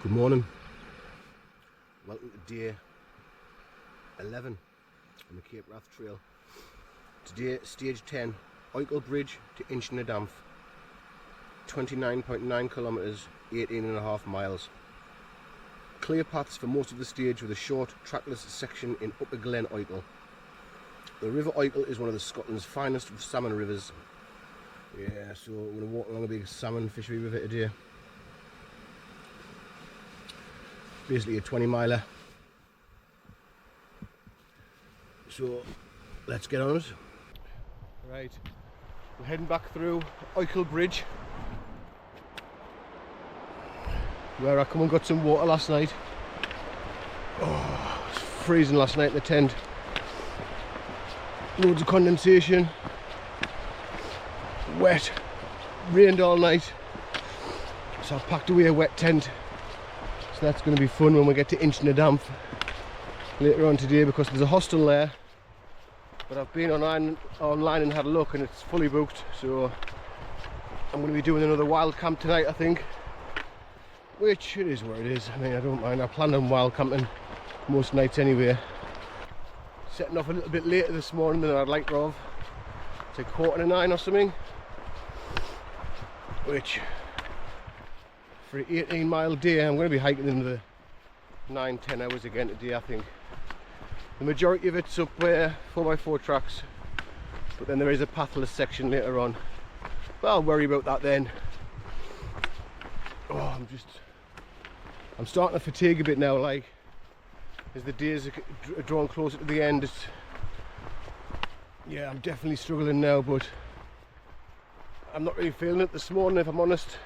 Good morning. Welcome to day 11 on the Cape Wrath Trail. Today, stage 10, Oikel Bridge to Inchinadamph. 29.9 kilometres, 18.5 miles. Clear paths for most of the stage with a short trackless section in Upper Glen Oikel. The River Oikel is one of Scotland's finest salmon rivers. Yeah, so we're going to walk along a big salmon fishery river today. Basically a 20 miler. So let's get on it. Right, we're heading back through Oikel Bridge, where I come and got some water last night. Oh, it's freezing last night in the tent. Loads of condensation. Wet. Rained all night. So I packed away a wet tent. So that's going to be fun when we get to Inchinadamph later on today, because there's a hostel there. But I've been online and had a look and it's fully booked. So I'm going to be doing another wild camp tonight, I think. Which, it is what it is. I mean, I don't mind. I planned on wild camping most nights anyway. Setting off a little bit later this morning than I'd like to have. It's like 8:45 or something. Which, for an 18-mile day, I'm going to be hiking in the 9-10 hours again today, I think. The majority of it's up 4x4 tracks, but then there is a pathless section later on. But I'll worry about that then. Oh, I'm starting to fatigue a bit now, like, as the days are drawing closer to the end. Yeah, I'm definitely struggling now, but I'm not really feeling it this morning, if I'm honest.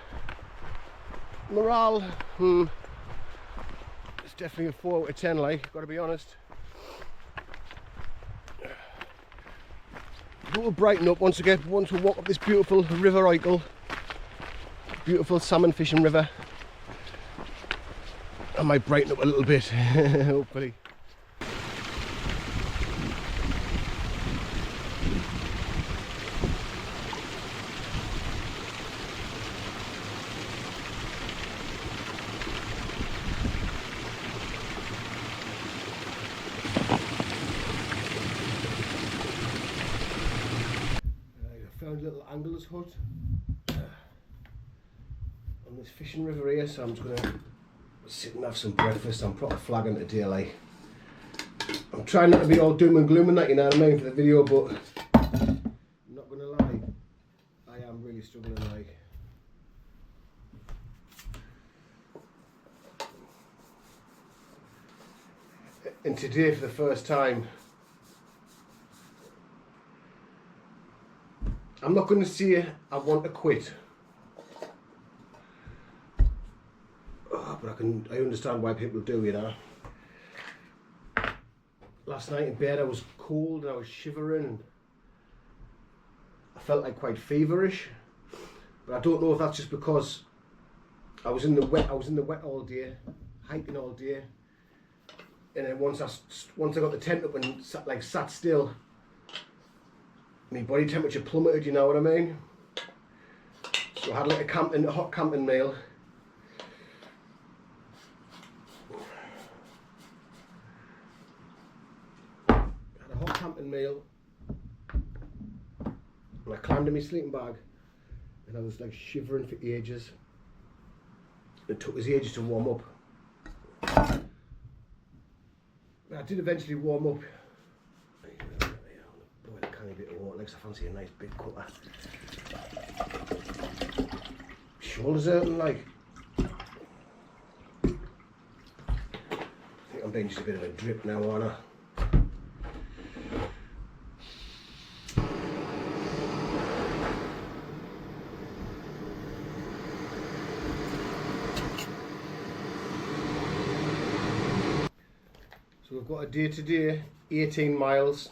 Morale, it's definitely a 4 out of 10, like, gotta be honest. But we'll brighten up once we walk up this beautiful River Oikel. Beautiful salmon fishing river. I might brighten up a little bit, hopefully. I found a little angler's hut on this fishing river here, so I'm just going to sit and have some breakfast. I'm proper flagging today, like. I'm trying not to be all doom and gloom and that, you know what I mean, for the video, but I'm not going to lie, I am really struggling, like. And today, for the first time, I'm not going to say I want to quit. But I understand why people do, you know. Last night in bed I was cold and I was shivering and I felt like quite feverish. But I don't know if that's just because I was in the wet all day, hiking all day. And then once I got the tent up and sat still, my body temperature plummeted, you know what I mean? So I had like a hot camping meal. Camping meal, and I climbed in my sleeping bag and I was like shivering for ages. It took us ages to warm up, but I did eventually warm up. Boil a canny bit of water, like I fancy a nice big cutter. Shoulders hurting, like. I think I'm being just a bit of a drip now, aren't I? So we've got a day today, 18 miles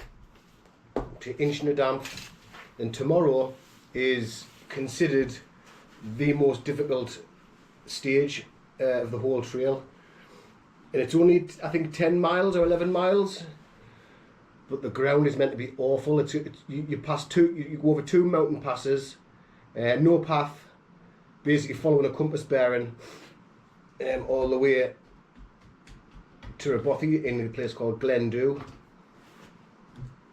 to Inchinadamph, and tomorrow is considered the most difficult stage of the whole trail. And it's only, I think, 10 miles or 11 miles, but the ground is meant to be awful. You go over 2 mountain passes, no path, basically following a compass bearing. all the way to Rebothy in a place called Glendu.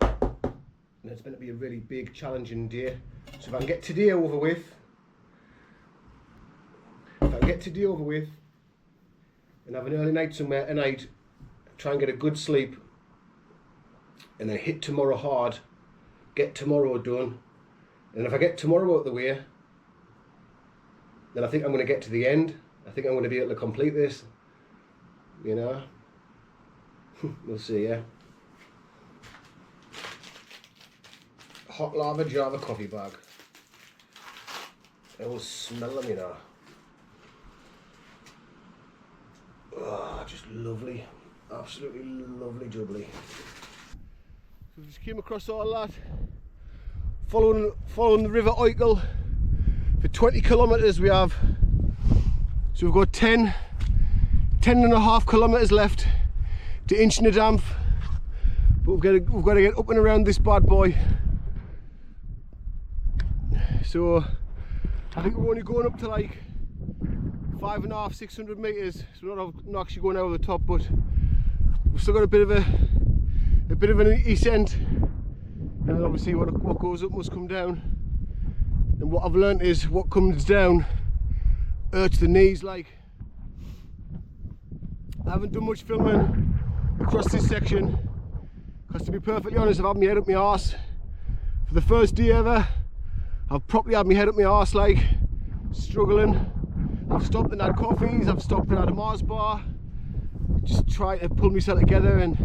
And it's meant to be a really big, challenging day. So if I can get today over with, and have an early night somewhere tonight, try and get a good sleep, and then hit tomorrow hard, get tomorrow done, and if I get tomorrow out of the way, then I think I'm going to get to the end. I think I'm going to be able to complete this, you know. We'll see, yeah. Hot lava Java coffee bag. I will smell them, you know. Oh, just lovely, absolutely lovely jubbly. So we just came across all that, following the River Oikel for 20 kilometres we have. So we've got 10 and a half kilometres left to Inchnadamf, but we've got to get up and around this bad boy. So I think we're only going up to like 550, 600 metres, so we're not actually going over the top, but we've still got a bit of an ascent, and then obviously what goes up must come down. And what I've learnt is what comes down hurts the knees. Like, I haven't done much filming across this section because, to be perfectly honest, I've had my head up my arse for the first day ever. I've properly had my head up my arse, like, struggling. I've stopped and had coffees, I've stopped and had a Mars bar, just trying to pull myself together, and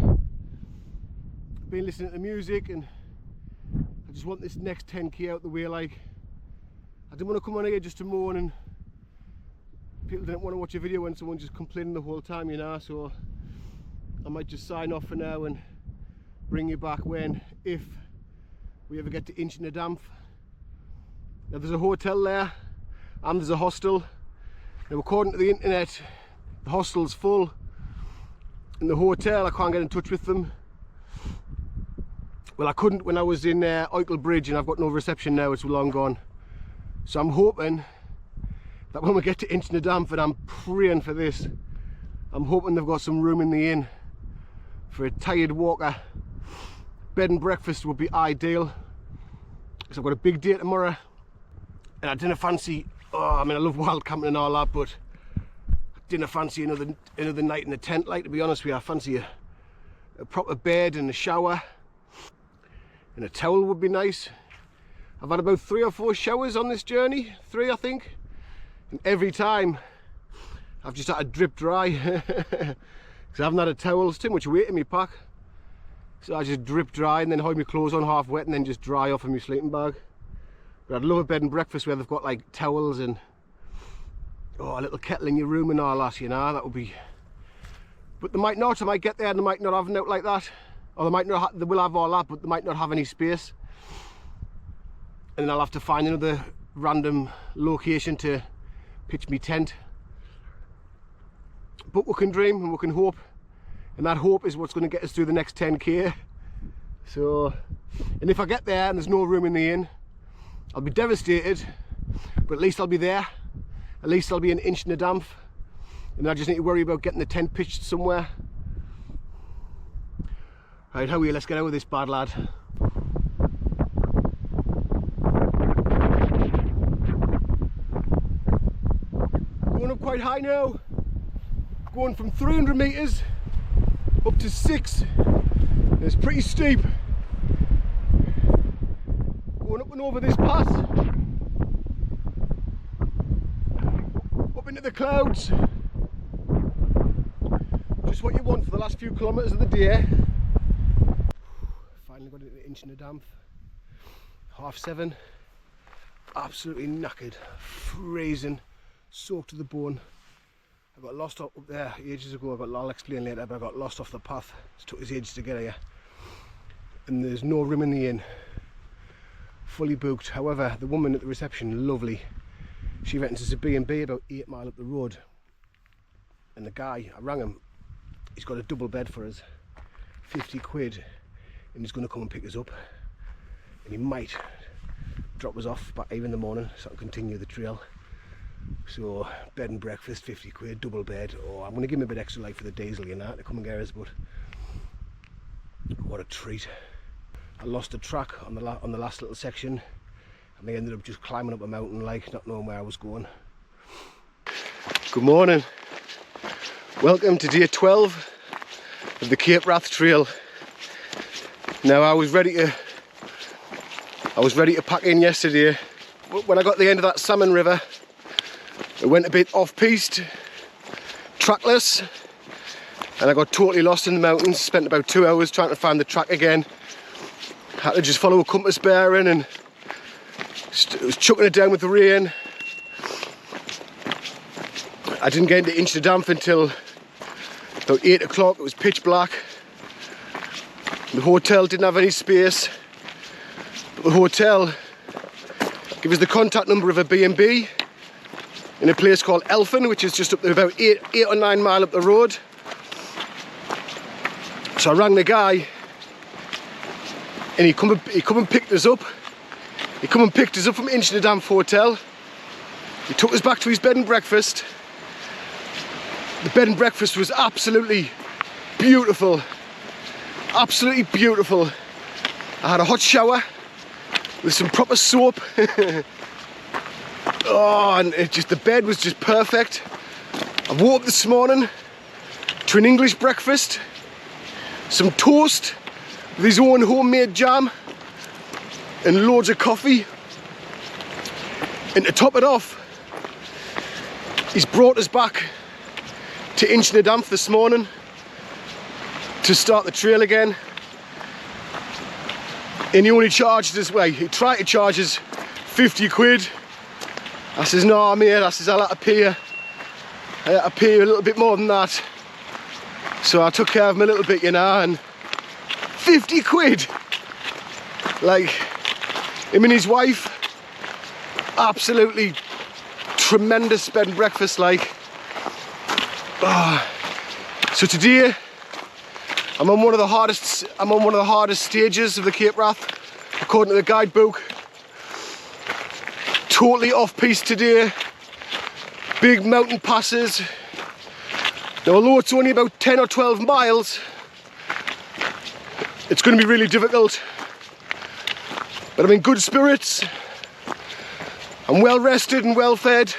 been listening to music, and I just want this next 10k out the way. Like, I didn't want to come on here just to moan, and people didn't want to watch a video when someone's just complaining the whole time, you know, so I might just sign off for now and bring you back if we ever get to Inchnadamf. Now there's a hotel there, and there's a hostel. Now, according to the internet, the hostel's full, and the hotel, I can't get in touch with them. Well, I couldn't when I was in Oikel Bridge, and I've got no reception now, it's long gone. So I'm hoping that when we get to Inchnadamf, and I'm praying for this, I'm hoping they've got some room in the inn for a tired walker. Bed and breakfast would be ideal, because I've got a big day tomorrow, and I didn't fancy, I mean, I love wild camping and all that, but I didn't fancy another night in the tent. Like, to be honest with you, I fancy a proper bed and a shower, and a towel would be nice. I've had about 3 or 4 showers on this journey, 3 I think, and every time I've just had to drip dry because I haven't had a towel. It's too much weight in my pack, so I just drip dry and then hold my clothes on half wet and then just dry off in my sleeping bag. But I'd love a bed and breakfast where they've got like towels and a little kettle in your room and all that, you know. That would be, but they might not. I might get there and they might not have a note like that, or they might not. They will have all that, but they might not have any space, and then I'll have to find another random location to pitch me tent. But we can dream and we can hope, and that hope is what's going to get us through the next 10k. So, and if I get there and there's no room in the inn, I'll be devastated, but at least I'll be there. At least I'll be in Inchnadamf, and I just need to worry about getting the tent pitched somewhere. Right, how are you? Let's get out of this bad lad. Going up quite high now. Going from 300 metres up to 6. It's pretty steep. Going up and over this pass, up into the clouds. Just what you want for the last few kilometres of the day. Finally got into Inchnadamf. 7:30. Absolutely knackered, freezing, soaked to the bone. I got lost up there ages ago. I'll explain later, but I got lost off the path. It took us ages to get here, and there's no room in the inn. Fully booked. However, the woman at the reception, lovely, she reckons it's a B&B about 8 mile up the road, and the guy, I rang him, he's got a double bed for us, 50 quid, and he's going to come and pick us up, and he might drop us off by 8 in the morning so I can continue the trail. So bed and breakfast, 50 quid, double bed. Oh, I'm going to give him a bit extra like for the diesel, you know, to come and get us, but what a treat. I lost the track on the last little section, and they ended up just climbing up a mountain like, not knowing where I was going. Good morning. Welcome to day 12 of the Cape Wrath Trail. Now I was ready to pack in yesterday. When I got to the end of that salmon river, it went a bit off-piste, trackless, and I got totally lost in the mountains. Spent about 2 hours trying to find the track again. Had to just follow a compass bearing, and it was chucking it down with the rain. I didn't get into Inchnadanf until about 8 o'clock. It was pitch black. The hotel didn't have any space. The hotel gave us the contact number of a B&B in a place called Elphin, which is just up there about 8 or 9 miles up the road. So I rang the guy, and he come and picked us up. He come and picked us up from Inchnadanf Hotel. He took us back to his bed and breakfast. The bed and breakfast was absolutely beautiful. Absolutely beautiful. I had a hot shower with some proper soap. Oh, and the bed was just perfect. I woke up this morning to an English breakfast, some toast with his own homemade jam, and loads of coffee. And to top it off, he's brought us back to Inchnadanf this morning to start the trail again. And he only charged us, well, he tried to charge us 50 quid. I says, no mate, I says, I'll have to pay you a little bit more than that. So I took care of him a little bit, you know, and 50 quid! Like, him and his wife, absolutely tremendous bed and breakfast, like. Oh. So today, I'm on one of the hardest stages of the Cape Wrath, according to the guidebook. Totally off-piste today. Big mountain passes. Now, although it's only about 10 or 12 miles, it's going to be really difficult. But I'm in good spirits. I'm well rested and well fed.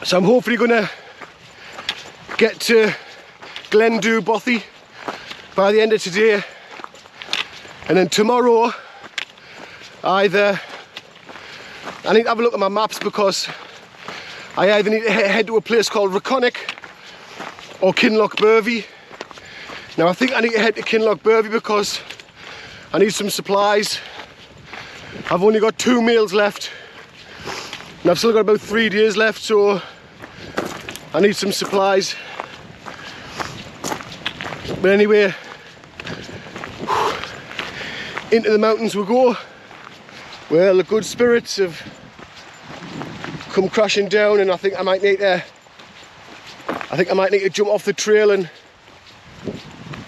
So I'm hopefully going to get to Glendu Bothy by the end of today, and then tomorrow I need to have a look at my maps, because I either need to head to a place called Reconic or Kinloch Burvey. Now I think I need to head to Kinloch Burvey because I need some supplies. I've only got 2 meals left and I've still got about 3 days left, so I need some supplies. But anyway, into the mountains we go. Well, the good spirits have come crashing down, and I think I might need to jump off the trail and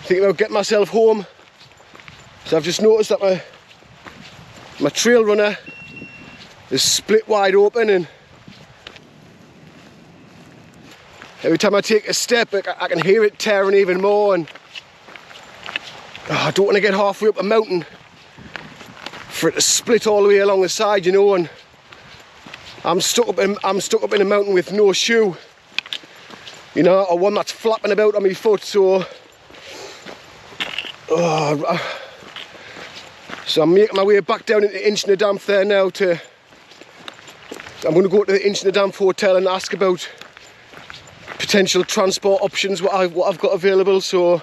think about getting myself home. So I've just noticed that my trail runner is split wide open, and every time I take a step I can hear it tearing even more, and I don't want to get halfway up a mountain for it to split all the way along the side, you know, and I'm stuck up in a mountain with no shoe, you know, or one that's flapping about on my foot. So so I'm making my way back down into Inchnadanf there now. I'm going to go to the Inchnadanf Hotel and ask about potential transport options, what I've got available. So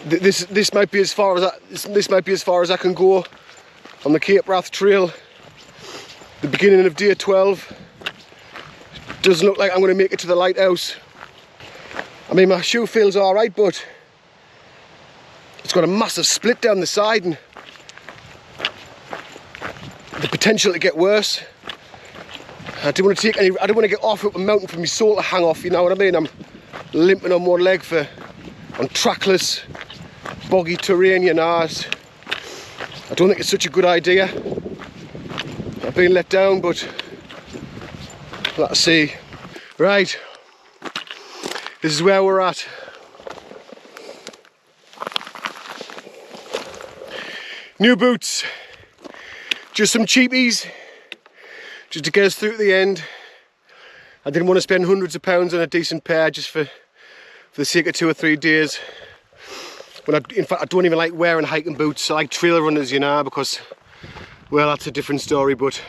this might be as far as I can go on the Cape Wrath Trail. The beginning of day 12. Doesn't look like I'm going to make it to the lighthouse. I mean, my shoe feels all right, but it's got a massive split down the side and the potential to get worse. I don't want to get off up a mountain for my sole to hang off, you know what I mean? I'm limping on one leg on trackless, boggy terrain, you know. I don't think it's such a good idea. I've been let down, but let's see. Right, this is where we're at. New boots, just some cheapies, just to get us through to the end. I didn't want to spend hundreds of pounds on a decent pair just for the sake of 2 or 3 days. In fact, I don't even like wearing hiking boots. I like trail runners, you know, because, well, that's a different story, but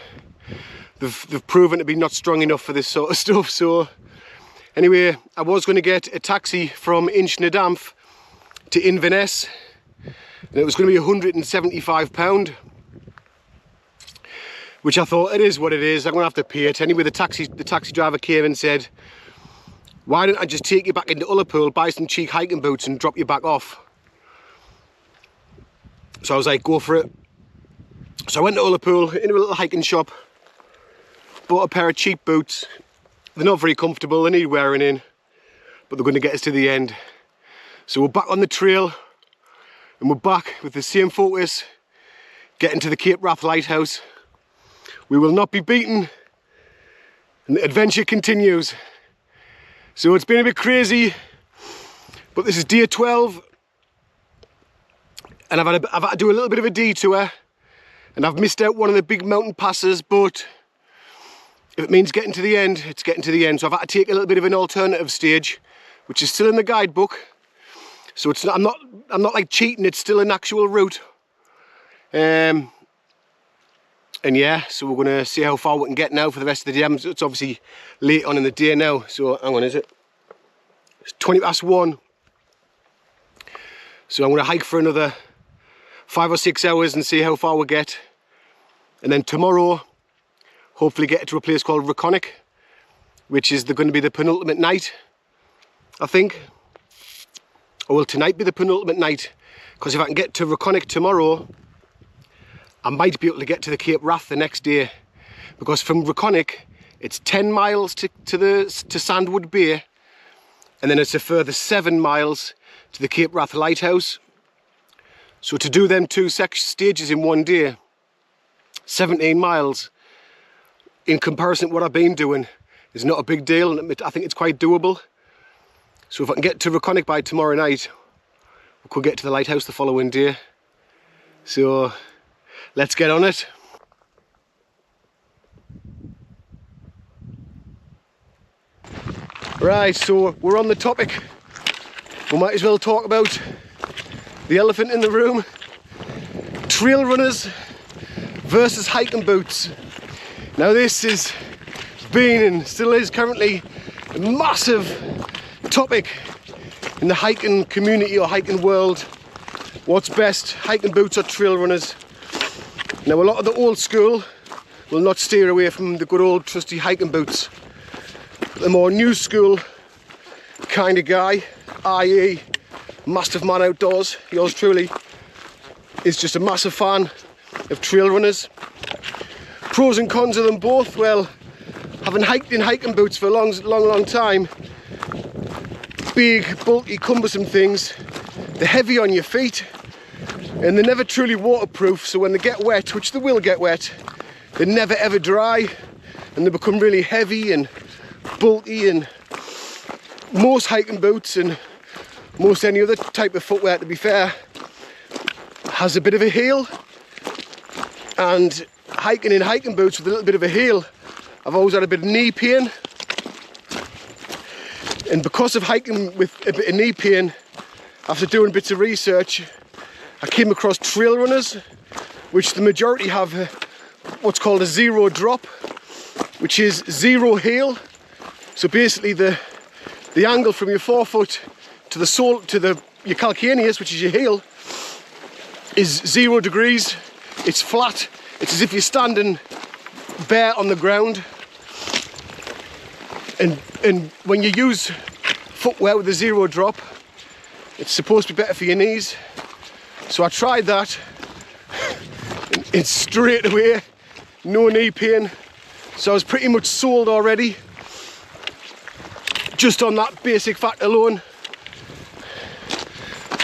they've proven to be not strong enough for this sort of stuff. So anyway, I was going to get a taxi from Inchnadamf to Inverness, and it was going to be £175, which I thought, it is what it is, I'm going to have to pay it. Anyway, the taxi driver came and said, why don't I just take you back into Ullapool, buy some cheap hiking boots and drop you back off? So I was like, go for it. So I went to Ullapool, into a little hiking shop, bought a pair of cheap boots. They're not very comfortable, they need wearing in, but they're going to get us to the end. So we're back on the trail, and we're back with the same focus, getting to the Cape Wrath Lighthouse. We will not be beaten, and the adventure continues. So it's been a bit crazy, but this is day 12, and I've had to do a little bit of a detour, and I've missed out one of the big mountain passes, but if it means getting to the end, it's getting to the end. So I've had to take a little bit of an alternative stage, which is still in the guidebook. So it's not, I'm not like cheating, it's still an actual route. And yeah, so we're going to see how far we can get now for the rest of the day. It's obviously late on in the day now, so hang on, is it? It's 1:20. So I'm going to hike for another 5 or 6 hours and see how far we get. And then tomorrow, hopefully get to a place called Reconic, which is going to be the penultimate night, I think. Or will tonight be the penultimate night? Because if I can get to Reconic tomorrow, I might be able to get to the Cape Wrath the next day, because from Reconic it's 10 miles to Sandwood Bay, and then it's a further 7 miles to the Cape Wrath Lighthouse. So to do them 2 stages in one day, 17 miles, in comparison to what I've been doing, is not a big deal, and I think it's quite doable. So if I can get to Reconic by tomorrow night, we could get to the lighthouse the following day. So let's get on it. Right, so we're on the topic. We might as well talk about the elephant in the room. Trail runners versus hiking boots. Now this has been and still is currently a massive topic in the hiking community or hiking world. What's best, hiking boots or trail runners? Now a lot of the old school will not steer away from the good old trusty hiking boots. The more new school kind of guy, i.e. massive man outdoors, yours truly, is just a massive fan of trail runners. Pros and cons of them both. Well, having hiked in hiking boots for a long time, big, bulky, cumbersome things, they're heavy on your feet, and they're never truly waterproof, so when they get wet, which they will get wet, they never ever dry, and they become really heavy and bulky. And most hiking boots and most any other type of footwear, to be fair, has a bit of a heel, and hiking in hiking boots with a little bit of a heel, I've always had a bit of knee pain. And because of hiking with a bit of knee pain, after doing bits of research, I came across trail runners, which the majority have what's called a zero drop, which is zero heel. So basically the angle from your forefoot to the sole, to your calcaneus, which is your heel, is 0 degrees. It's flat. It's as if you're standing bare on the ground. And when you use footwear with a zero drop, it's supposed to be better for your knees. So I tried that, and straight away, no knee pain. So I was pretty much sold already, just on that basic fact alone.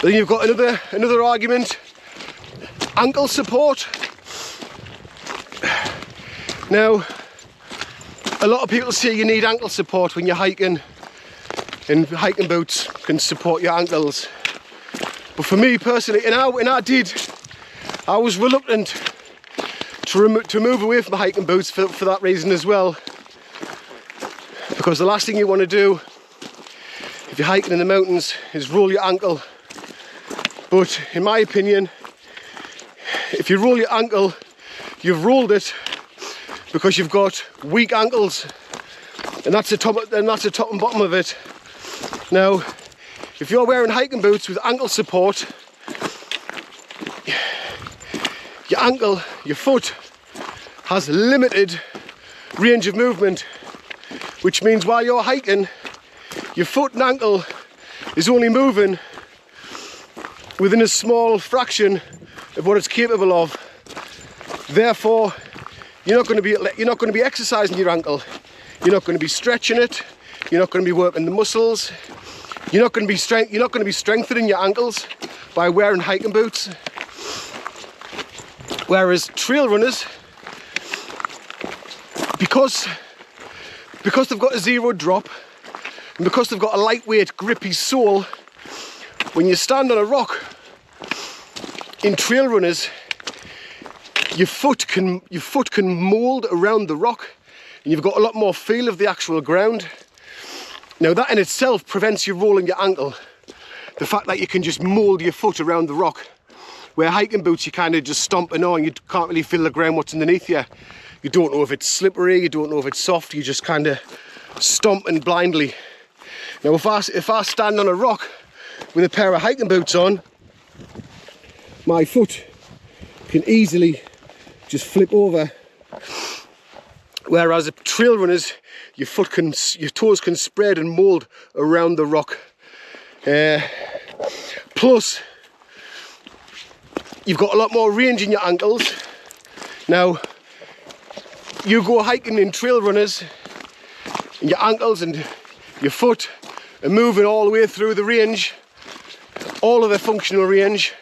Then you've got another argument. Ankle support. Now, a lot of people say you need ankle support when you're hiking, and hiking boots can support your ankles. But for me personally, and I was reluctant to move away from hiking boots for that reason as well. Because the last thing you want to do if you're hiking in the mountains is roll your ankle. But in my opinion, if you roll your ankle, you've rolled it because you've got weak ankles, and that's the top and bottom of it. Now, if you're wearing hiking boots with ankle support, your foot has limited range of movement, which means while you're hiking, your foot and ankle is only moving within a small fraction of what it's capable of. Therefore, you're not going to be exercising your ankle. You're not going to be stretching it. You're not going to be working the muscles. You're not going to be strengthening your ankles by wearing hiking boots. Whereas trail runners, because they've got a zero drop, and because they've got a lightweight, grippy sole, when you stand on a rock in trail runners, your foot can mould around the rock, and you've got a lot more feel of the actual ground. Now that in itself prevents you rolling your ankle. The fact that you can just mould your foot around the rock. Where hiking boots, you kind of just stomping on, you can't really feel the ground what's underneath you. You don't know if it's slippery, you don't know if it's soft, you just kind of stomping blindly. Now if I stand on a rock with a pair of hiking boots on, my foot can easily just flip over. Whereas at trail runners, your toes can spread and mould around the rock. Plus, you've got a lot more range in your ankles. Now, you go hiking in trail runners, and your ankles and your foot are moving all the way through the range, all of the functional range.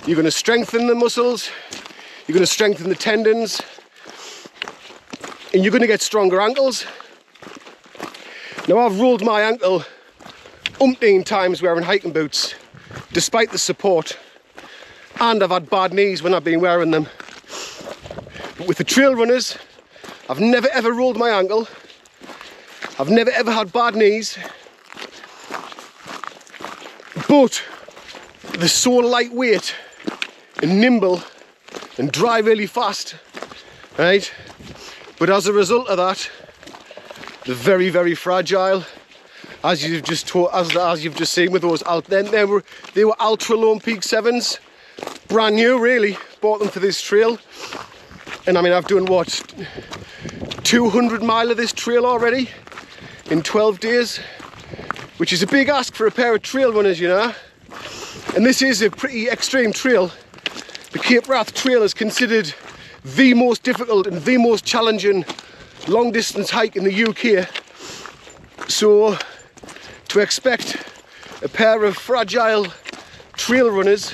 You're going to strengthen the muscles, you're going to strengthen the tendons, and you're going to get stronger ankles. Now, I've rolled my ankle umpteen times wearing hiking boots, despite the support, and I've had bad knees when I've been wearing them. But with the trail runners, I've never ever rolled my ankle. I've never ever had bad knees. But they're so lightweight and nimble and dry really fast, right? But as a result of that, they're very, very fragile. As you've just seen with those they were ultra low peak 7s, brand new really. Bought them for this trail, and I mean I've done what, 200 mile of this trail already in 12 days, which is a big ask for a pair of trail runners, you know. And this is a pretty extreme trail. The Cape Wrath Trail is considered the most difficult and the most challenging long distance hike in the UK. So to expect a pair of fragile trail runners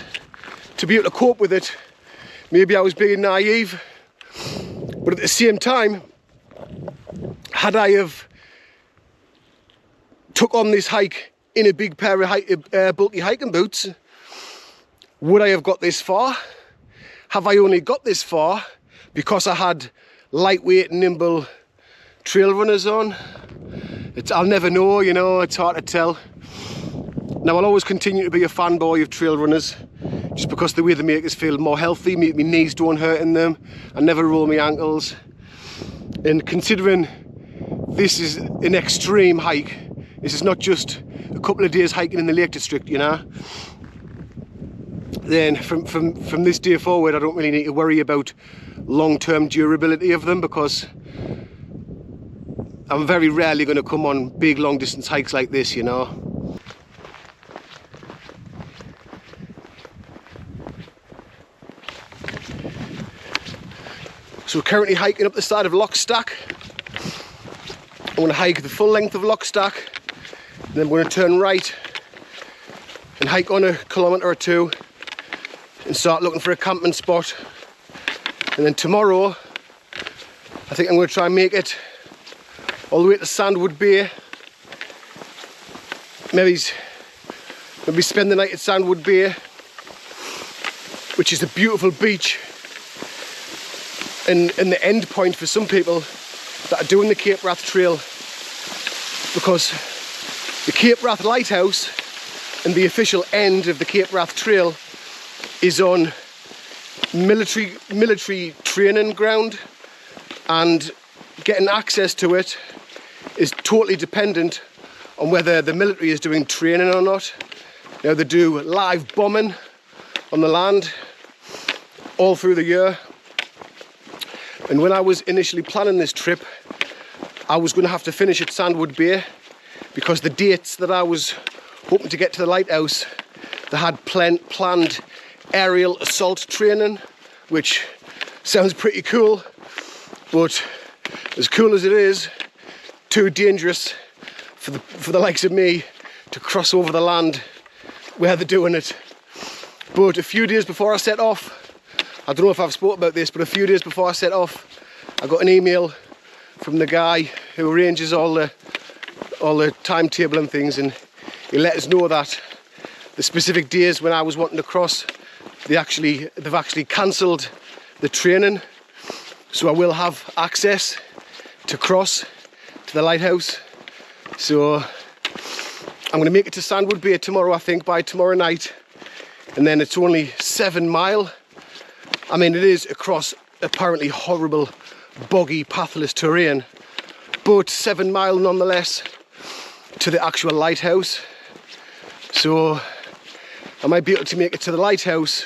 to be able to cope with it, maybe I was being naive. But at the same time, had I have took on this hike in a big pair of bulky hiking boots, would I have got this far? Have I only got this far because I had lightweight, nimble trail runners on? I'll never know, you know, it's hard to tell. Now, I'll always continue to be a fanboy of trail runners, just because the way they make us feel more healthy, make my knees don't hurt in them, I never roll my ankles. And considering this is an extreme hike, this is not just a couple of days hiking in the Lake District, you know, then from this day forward I don't really need to worry about long-term durability of them, because I'm very rarely going to come on big long distance hikes like this, you know. So we're currently hiking up the side of Lockstack. I'm going to hike the full length of Lockstack, and then we're going to turn right and hike on a kilometre or two, and start looking for a camping spot. And then tomorrow I think I'm going to try and make it all the way to Sandwood Bay. Maybe spend the night at Sandwood Bay, which is a beautiful beach and the end point for some people that are doing the Cape Wrath Trail, because the Cape Wrath Lighthouse and the official end of the Cape Wrath Trail is on military training ground, and getting access to it is totally dependent on whether the military is doing training or not. Now, they do live bombing on the land all through the year, and when I was initially planning this trip, I was going to have to finish at Sandwood Bay, because the dates that I was hoping to get to the lighthouse, they had planned aerial assault training, which sounds pretty cool, but as cool as it is, too dangerous for the likes of me to cross over the land where they're doing it. But a few days before I set off, I don't know if I've spoken about this, but a few days before I set off, I got an email from the guy who arranges all the timetable and things, and he let us know that the specific days when I was wanting to cross, they've actually cancelled the training, so I will have access to cross to the lighthouse. So I'm going to make it to Sandwood Bay tomorrow, I think, by tomorrow night, and then it's only 7 mile. I mean, it is across apparently horrible, boggy, pathless terrain, but 7 mile nonetheless to the actual lighthouse. So I might be able to make it to the lighthouse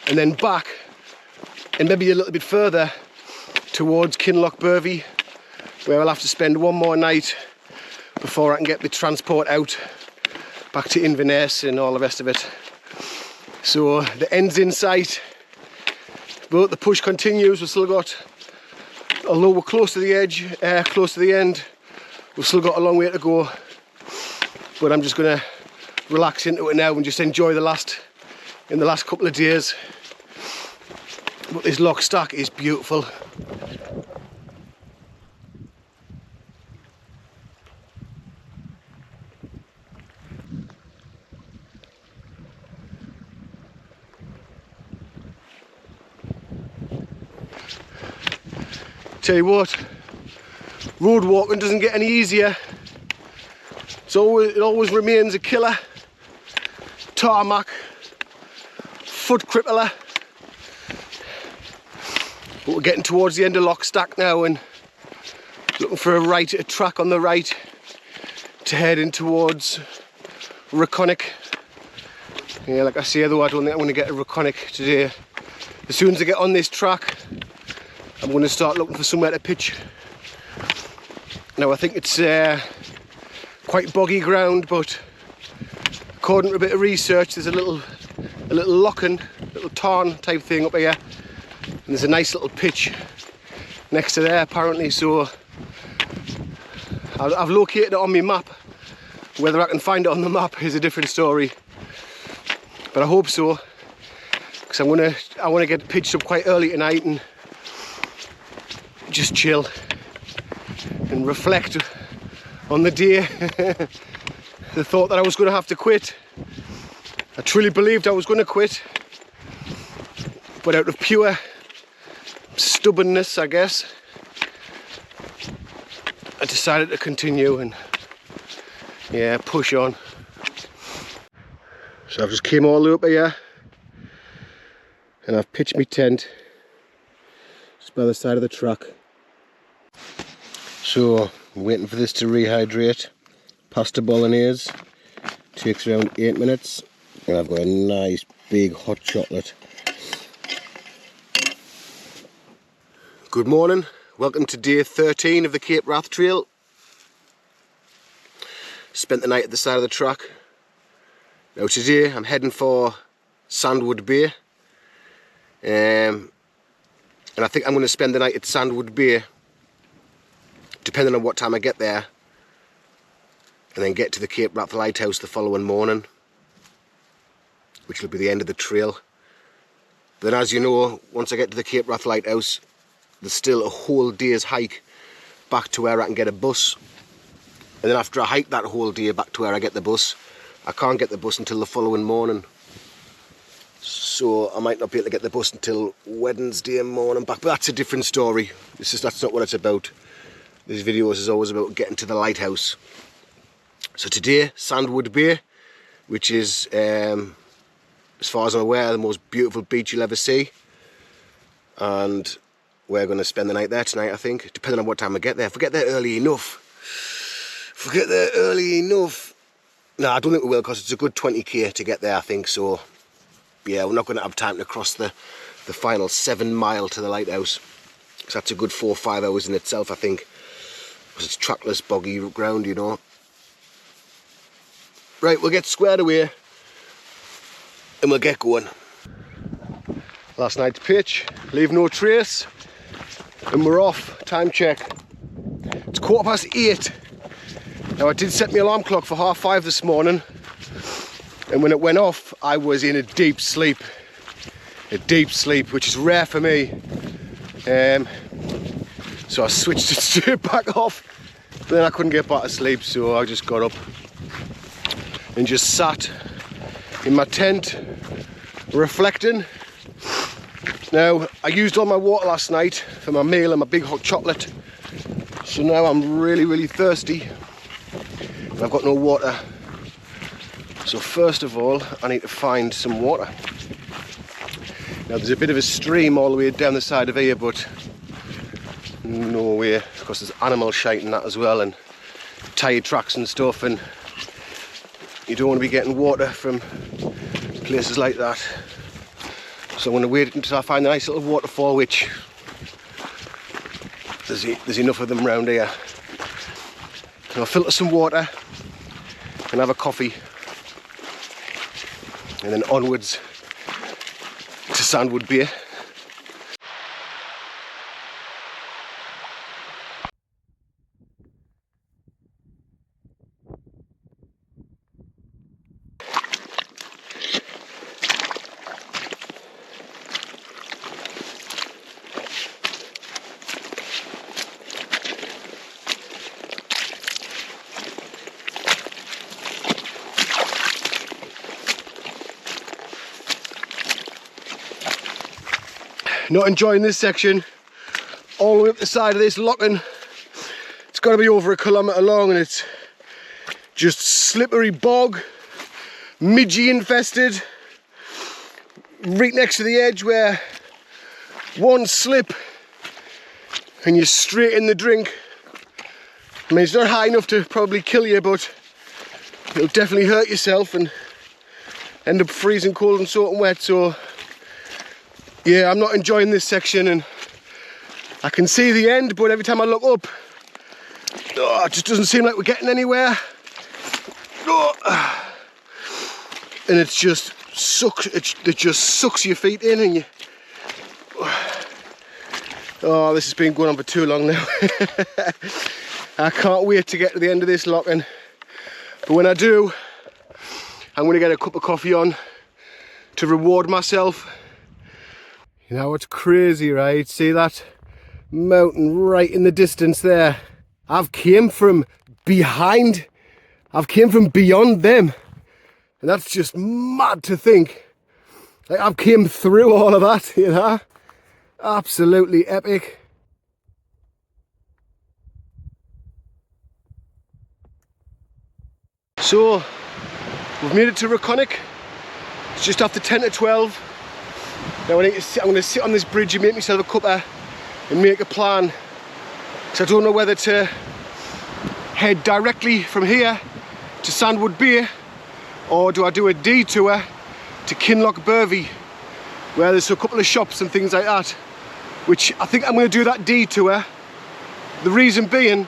and then back, and maybe a little bit further towards Kinlochbervie, where I'll have to spend one more night before I can get the transport out back to Inverness and all the rest of it. So the end's in sight, but the push continues. We've still got, although we're close to the edge, close to the end, we've still got a long way to go. But I'm just gonna relax into it now and just enjoy the last couple of days. But this lock stack is beautiful. Tell you what, road walking doesn't get any easier. It always remains a killer. Tarmac, foot crippler. But we're getting towards the end of Lockstack now, and looking for a track on the right to head in towards Reconic. Yeah, like I say, though, I don't think I'm going to get a Reconic today. As soon as I get on this track, I'm going to start looking for somewhere to pitch. Now, I think it's quite boggy ground, but according to a bit of research, there's a little locken, little tarn type thing up here, and there's a nice little pitch next to there apparently. So I've located it on my map. Whether I can find it on the map is a different story, but I hope so, because I want to get pitched up quite early tonight and just chill and reflect on the day. The thought that I was going to have to quit, I truly believed I was going to quit, but out of pure stubbornness, I guess, I decided to continue and yeah, push on. So I've just came all the way up here and I've pitched my tent just by the side of the track. So I'm waiting for this to rehydrate. Pasta bolognese takes around 8 minutes, and I've got a nice big hot chocolate. Good morning, welcome to day 13 of the Cape Wrath Trail. Spent the night at the side of the track. Now today I'm heading for Sandwood Bay, and I think I'm going to spend the night at Sandwood Bay, depending on what time I get there, and then get to the Cape Wrath Lighthouse the following morning, which will be the end of the trail. Then, as you know, once I get to the Cape Wrath Lighthouse, there's still a whole day's hike back to where I can get a bus. And then after I hike that whole day back to where I get the bus, I can't get the bus until the following morning. So I might not be able to get the bus until Wednesday morning back, but that's a different story. That's not what it's about. This video is always about getting to the lighthouse. So today, Sandwood Bay, which is, as far as I'm aware, the most beautiful beach you'll ever see. And we're going to spend the night there tonight, I think, depending on what time I get there. If we get there early enough. No, I don't think we will, because it's a good 20k to get there, I think. So, yeah, we're not going to have time to cross the final 7 mile to the lighthouse. So that's a good 4 or 5 hours in itself, I think. Because it's trackless, boggy ground, you know. Right, we'll get squared away and we'll get going. Last night's pitch, leave no trace, and we're off. Time check. It's 8:15. Now, I did set my alarm clock for 5:30 this morning, and when it went off, I was in a deep sleep, which is rare for me. So I switched it straight back off. Then I couldn't get back to sleep, so I just got up and just sat in my tent reflecting. Now, I used all my water last night for my meal and my big hot chocolate, so now I'm really thirsty and I've got no water. So first of all, I need to find some water. Now, there's a bit of a stream all the way down the side of here, but no way, because there's animal shite in that as well, and tyre tracks and stuff, and you don't want to be getting water from places like that. So I'm going to wait until I find a nice little waterfall, which there's enough of them around here. And I'll filter some water and have a coffee, and then onwards to Sandwood Bay. Not enjoying this section. All the way up the side of this loching. It's got to be over 1 kilometre long, and it's just slippery bog, midgie infested, right next to the edge, where one slip and you're straight in the drink. I mean, it's not high enough to probably kill you, but it'll definitely hurt yourself and end up freezing cold and soaking wet. So yeah, I'm not enjoying this section, and I can see the end, but every time I look up, it just doesn't seem like we're getting anywhere. And it just sucks. It just sucks your feet in, and you. Oh, this has been going on for too long now. I can't wait to get to the end of this loching. But when I do, I'm going to get a cup of coffee on to reward myself. You know what's crazy, right? See that mountain right in the distance there? I've came from behind. I've came from beyond them. And that's just mad to think. Like, I've came through all of that, you know? Absolutely epic. So, we've made it to Reconic. It's just after 10 to 12. Now I'm going to sit on this bridge and make myself a cuppa and make a plan. So I don't know whether to head directly from here to Sandwood Bay, or do I do a detour to Kinlochbervie, where there's a couple of shops and things like that, which I think I'm going to do that detour. The reason being,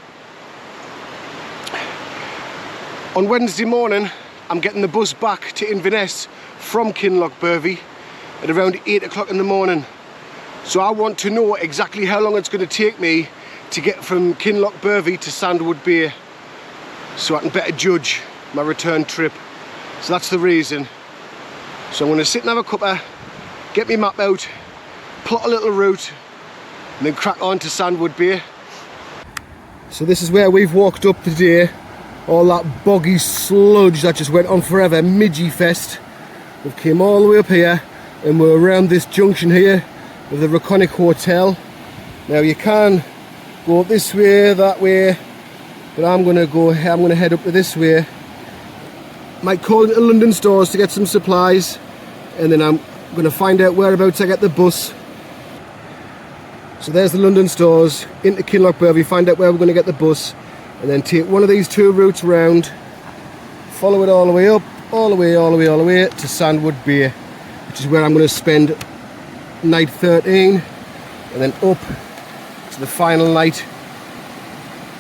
on Wednesday morning I'm getting the bus back to Inverness from Kinlochbervie at around 8 o'clock in the morning. So I want to know exactly how long it's going to take me to get from Kinlochbervie to Sandwood Bay, so I can better judge my return trip. So that's the reason. So I'm going to sit and have a cuppa, get my map out, plot a little route, and then crack on to Sandwood Bay. So this is where we've walked up today. All that boggy sludge that just went on forever, Midgie Fest. We've came all the way up here and we're around this junction here of the Raconic Hotel. Now you can go this way, that way, but I'm gonna head up to this way. Might call into London stores to get some supplies, and then I'm gonna find out whereabouts I get the bus. So there's the London stores, into Kinlochbervie, find out where we're gonna get the bus, and then take one of these two routes round, follow it all the way up, all the way to Sandwood Bay, which is where I'm going to spend night 13, and then up to the final night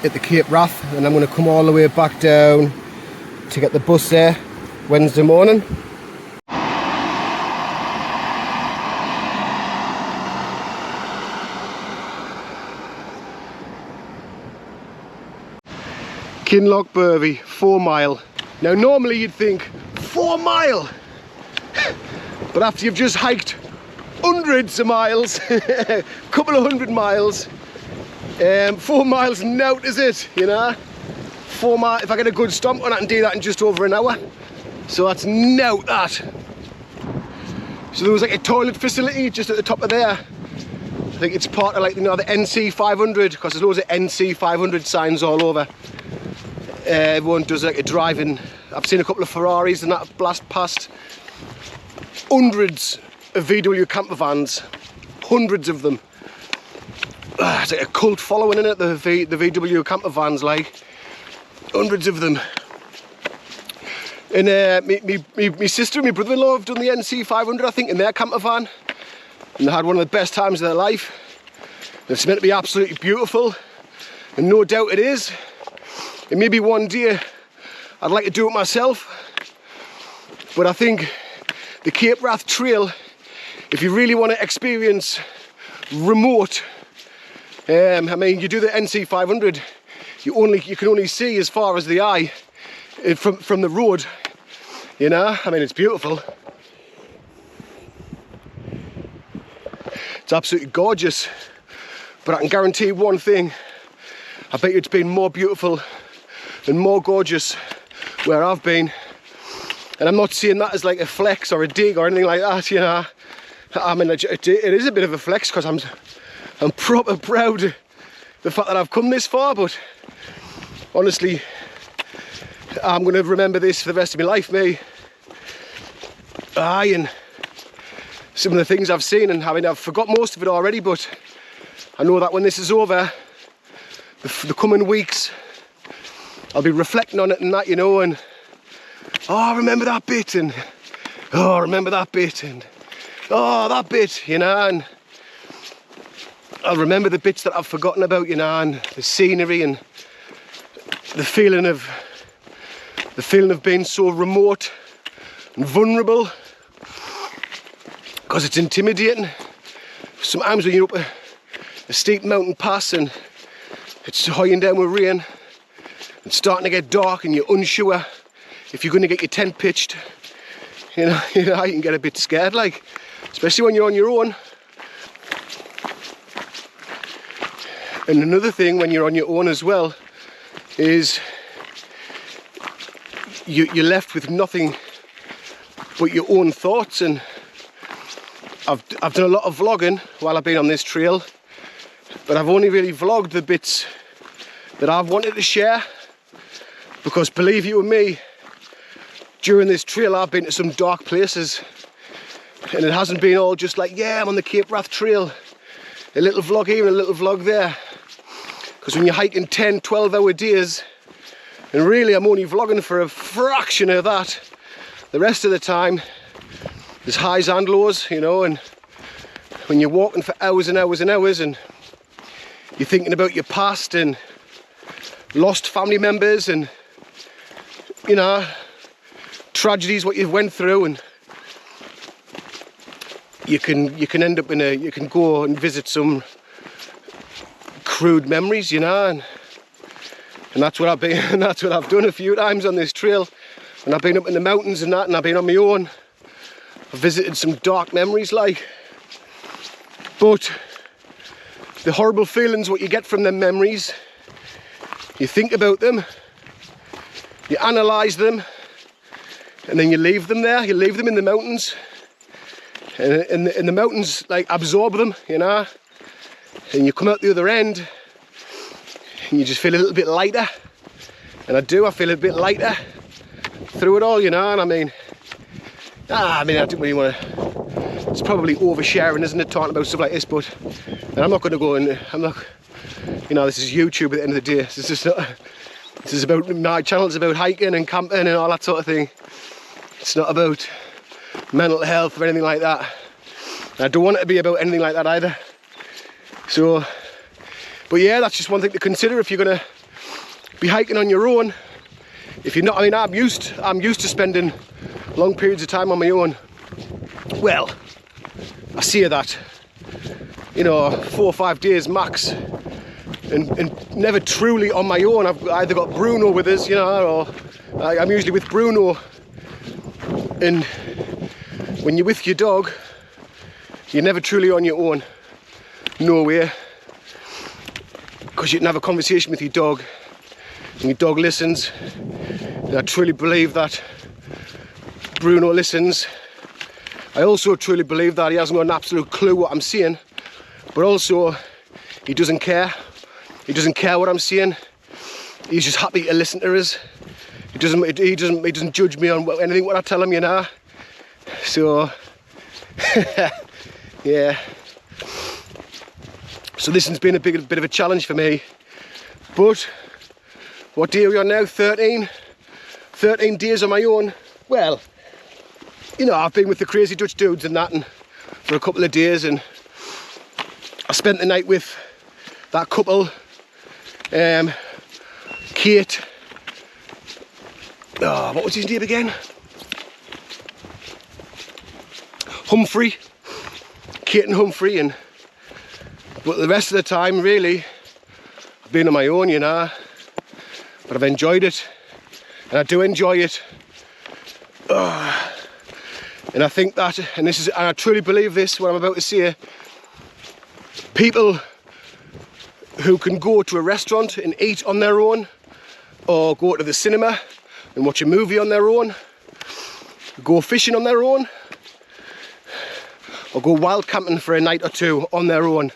at the Cape Wrath, and I'm going to come all the way back down to get the bus there Wednesday morning. Kinlochbervie, 4 mile. Now normally you'd think 4 mile, but after you've just hiked hundreds of miles, a couple of 100 miles, 4 miles nout is it, you know? 4 miles, if I get a good stomp on, I can do that in just over an hour. So that's nout that. So there was like a toilet facility just at the top of there. I think it's part of like, you know, the NC 500, because there's loads of NC 500 signs all over. Everyone does like a driving. I've seen a couple of Ferraris and that blast past. Hundreds of VW camper vans, hundreds of them. It's like a cult following in it, the VW camper vans, like hundreds of them. And my sister and my brother-in-law have done the NC 500, I think, in their camper van, and they had one of the best times of their life. It's meant to be absolutely beautiful, and no doubt it is. And maybe one day I'd like to do it myself, but I think the Cape Wrath Trail, if you really want to experience remote, I mean, you do the NC 500, you can only see as far as the eye from the road, you know. I mean, it's beautiful. It's absolutely gorgeous, but I can guarantee one thing: I bet you it's been more beautiful and more gorgeous where I've been. And I'm not saying that as like a flex or a dig or anything like that, you know. I mean, it is a bit of a flex, because I'm proper proud of the fact that I've come this far, but honestly, I'm going to remember this for the rest of my life, me. Aye, and some of the things I've seen, and I've forgot most of it already, but I know that when this is over, the coming weeks, I'll be reflecting on it and that, you know, and oh, remember that bit, and oh, remember that bit, and oh, that bit, you know, and I'll remember the bits that I've forgotten about, you know, and the scenery and the feeling of being so remote and vulnerable, because it's intimidating. Sometimes when you're up a steep mountain pass and it's high and down with rain, it's starting to get dark and you're unsure if you're going to get your tent pitched, you know, you can get a bit scared, like, especially when you're on your own. And another thing when you're on your own as well is you're left with nothing but your own thoughts. And I've done a lot of vlogging while I've been on this trail, but I've only really vlogged the bits that I've wanted to share, because believe you me, during this trail I've been to some dark places, and it hasn't been all just like, yeah, I'm on the Cape Wrath Trail, a little vlog here and a little vlog there. Because when you're hiking 10-12 hour days, and really I'm only vlogging for a fraction of that, the rest of the time there's highs and lows, you know. And when you're walking for hours and hours and hours, and you're thinking about your past and lost family members, and you know, tragedies what you've went through, and you can end up you can go and visit some crude memories, you know, and that's what I've been, and that's what I've done a few times on this trail. When I've been up in the mountains and that, and I've been on my own, I've visited some dark memories like, but the horrible feelings what you get from them memories, you think about them, you analyse them, and then you leave them there. You leave them in the mountains, and the mountains like absorb them, you know, and you come out the other end and you just feel a little bit lighter. And I feel a bit lighter through it all, you know. And I mean I don't really want to, it's probably oversharing, isn't it, talking about stuff like this, but and I'm not going to go and, I'm not, you know, this is YouTube at the end of the day. This is about, my channel's about hiking and camping and all that sort of thing. It's not about mental health or anything like that. And I don't want it to be about anything like that either. So, but yeah, that's just one thing to consider if you're going to be hiking on your own. If you're not, I mean, I'm used to spending long periods of time on my own. Well, I say that, you know, 4 or 5 days max, and never truly on my own. I've either got Bruno with us, you know, or I'm usually with Bruno. And when you're with your dog, you're never truly on your own. No way. Because you can have a conversation with your dog, and your dog listens. And I truly believe that Bruno listens. I also truly believe that he hasn't got an absolute clue what I'm saying, but also he doesn't care. He doesn't care what I'm saying. He's just happy to listen to us. He doesn't judge me on anything what I tell him, you know. So yeah. So this has been a bit of a challenge for me. But what day are we on now? 13 days on my own. Well, you know, I've been with the Crazy Dutch dudes and that, and for a couple of days, and I spent the night with that couple, Kate, oh, what was his name again? Humphrey, Kate and Humphrey, and but the rest of the time, really, I've been on my own, you know, but I've enjoyed it, and I do enjoy it. And I think that, and I truly believe this, what I'm about to say, people who can go to a restaurant and eat on their own, or go to the cinema and watch a movie on their own, go fishing on their own, or go wild camping for a night or two on their own,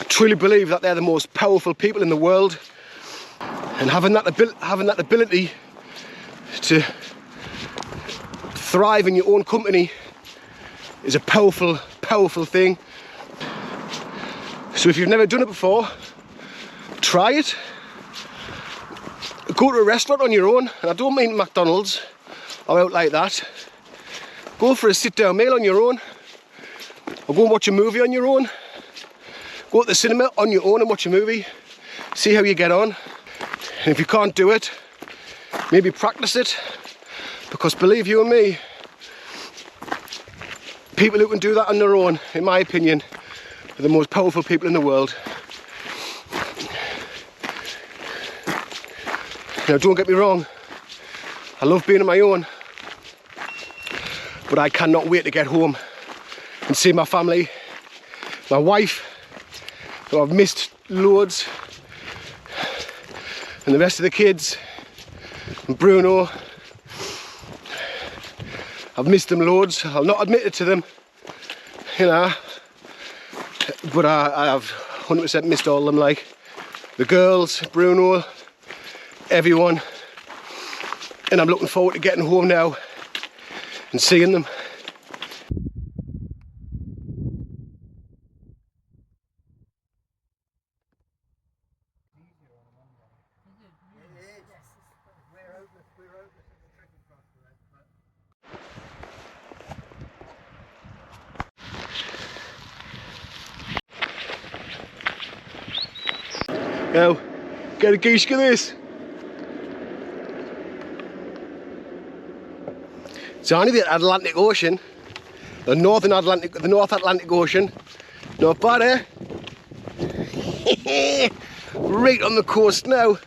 I truly believe that they're the most powerful people in the world. And having that ability to thrive in your own company is a powerful thing. So if you've never done it before, try it. Go to a restaurant on your own, and I don't mean McDonald's or out like that. Go for a sit-down meal on your own, or go and watch a movie on your own. Go to the cinema on your own and watch a movie. See how you get on. And if you can't do it, maybe practice it. Because believe you and me, people who can do that on their own, in my opinion, are the most powerful people in the world. Now, don't get me wrong, I love being on my own, but I cannot wait to get home and see my family, my wife, who I've missed loads, and the rest of the kids, and Bruno. I've missed them loads. I'll not admit it to them, you know, but I have 100% missed all of them, like the girls, Bruno, everyone. And I'm looking forward to getting home now and seeing them. Now, get a geese at this. It's only the Atlantic Ocean, the North Atlantic Ocean. Not bad, eh? Right on the coast now.